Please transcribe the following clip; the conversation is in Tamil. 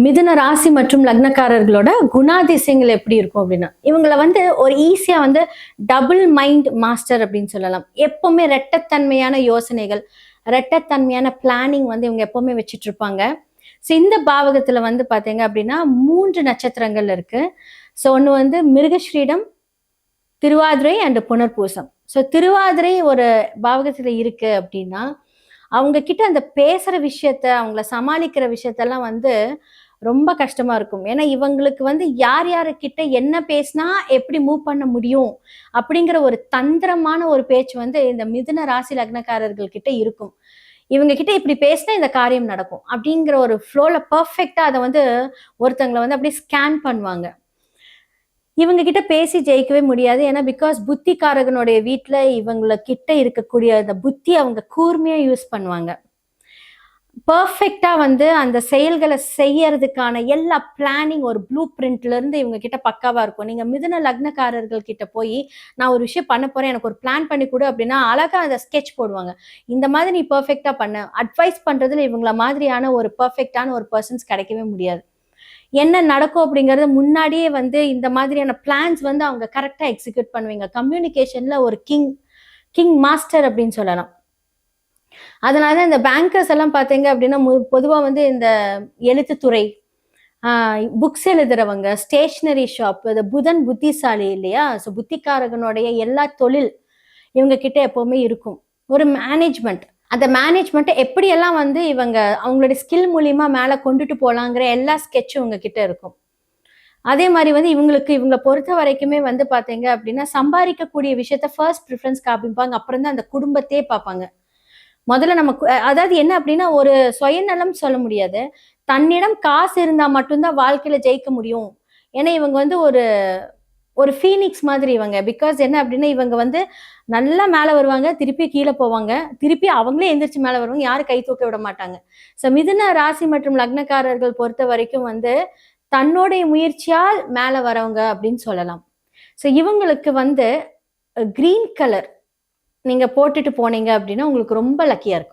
மிதுன ராசி மற்றும் லக்னக்காரர்களோட குணாதிசயங்கள் எப்படி இருக்கும் அப்படின்னா, இவங்கள ஒரு ஈஸியா டபுள் மைண்ட் மாஸ்டர் அப்படின்னு சொல்லலாம். எப்பவுமே ரெட்டத்தன்மையான யோசனைகள், ரெட்டத்தன்மையான பிளானிங் இவங்க எப்பவுமே வச்சுட்டு இருப்பாங்க. ஸோ இந்த பாவகத்துல பாத்தீங்க அப்படின்னா 3 நட்சத்திரங்கள் இருக்கு. ஸோ ஒன்று மிருகஸ்ரீடம், Thiruvathirai and Punarpoosam. So Thiruvathirai ஒரு பாவகத்துல இருக்கு அப்படின்னா, அவங்க கிட்ட அந்த பேசுற விஷயத்த, அவங்கள சமாளிக்கிற விஷயத்தெல்லாம் ரொம்ப கஷ்டமா இருக்கும். ஏன்னா இவங்களுக்கு யார் யாருக்கிட்ட என்ன பேசினா எப்படி மூவ் பண்ண முடியும் அப்படிங்கிற ஒரு தந்திரமான ஒரு பேச்சு இந்த மிதுன ராசி லக்னக்காரர்கள் கிட்ட இருக்கும். இவங்க கிட்ட இப்படி பேசினா இந்த காரியம் நடக்கும் அப்படிங்கிற ஒரு ஃப்ளோல பர்ஃபெக்டா அதை ஒருத்தங்களை அப்படியே ஸ்கேன் பண்ணுவாங்க. இவங்க கிட்ட பேசி ஜெயிக்கவே முடியாது. ஏன்னா பிகாஸ் புத்திகாரகனுடைய வீட்டுல இவங்கள கிட்ட இருக்கக்கூடிய அந்த புத்தி அவங்க கூர்மையா யூஸ் பண்ணுவாங்க. பர்ஃபெக்டா அந்த செயல்களை செய்யறதுக்கான எல்லா பிளானிங் ஒரு ப்ளூ பிரிண்ட்ல இருந்து இவங்க கிட்ட பக்காவா இருக்கும். நீங்க மிதுன லக்னக்காரர்கள் கிட்ட போய் நான் ஒரு விஷயம் பண்ண போறேன், எனக்கு ஒரு பிளான் பண்ணி கொடு அப்படின்னா அழகா அதை ஸ்கெட்ச் போடுவாங்க. இந்த மாதிரி நீ பர்ஃபெக்டா பண்ண, அட்வைஸ் பண்றதுல இவங்கள மாதிரியான ஒரு பர்ஃபெக்டான ஒரு பர்சன்ஸ் கிடைக்கவே முடியாது. என்ன நடக்கும் அப்படிங்கறது முன்னாடியே இந்த மாதிரியான பிளான்ஸ் அவங்க கரெக்டா எக்ஸிக்யூட் பண்ணுவீங்க. கம்யூனிகேஷன்ல ஒரு கிங் மாஸ்டர் அப்படின்னு சொல்லலாம். அதனால இந்த பேங்கர்ஸ் எல்லாம் பாத்தீங்க அப்படின்னா பொதுவா இந்த எழுத்துத்துறை, புக்ஸ் எழுதுறவங்க, ஸ்டேஷனரி ஷாப், இந்த புதன் புத்திசாலி இல்லையா? ஸோ புத்திக்காரகனுடைய எல்லா தொழில் இவங்க கிட்ட எப்பவுமே இருக்கும். ஒரு மேனேஜ்மெண்ட், அந்த மேனேஜ்மெண்ட்டை எப்படியெல்லாம் இவங்க அவங்களுடைய ஸ்கில் மூலியமா மேலே கொண்டுட்டு போகலாங்கிற எல்லா ஸ்கெட்சும் இவங்க கிட்ட இருக்கும். அதே மாதிரி இவங்களை பொறுத்த வரைக்குமே பாத்தீங்க அப்படின்னா சம்பாதிக்கக்கூடிய விஷயத்த ஃபர்ஸ்ட் ப்ரிஃபரன்ஸ் காப்பிப்பாங்க. அப்புறம் தான் அந்த குடும்பத்தையே பார்ப்பாங்க. முதல்ல நமக்கு அதாவது என்ன அப்படின்னா ஒரு சுயநலம் சொல்ல முடியாது. தன்னிடம் காசு இருந்தா மட்டும்தான் வாழ்க்கையில ஜெயிக்க முடியும். ஏன்னா இவங்க ஒரு ஒரு ஃபீனிக்ஸ் மாதிரி இவங்க. பிகாஸ் என்ன அப்படின்னா இவங்க நல்லா மேலே வருவாங்க, திருப்பி கீழே போவாங்க, திருப்பி அவங்களே எந்திரிச்சு மேலே வருவாங்க, யாரும் கை தூக்க விட மாட்டாங்க. ஸோ மிதுன ராசி மற்றும் லக்னக்காரர்கள் பொறுத்த வரைக்கும் தன்னுடைய முயற்சியால் மேலே வரவங்க அப்படின்னு சொல்லலாம். ஸோ இவங்களுக்கு கிரீன் கலர் நீங்க போட்டுட்டு போனீங்க அப்படின்னா உங்களுக்கு ரொம்ப லக்கியா இருக்கும்.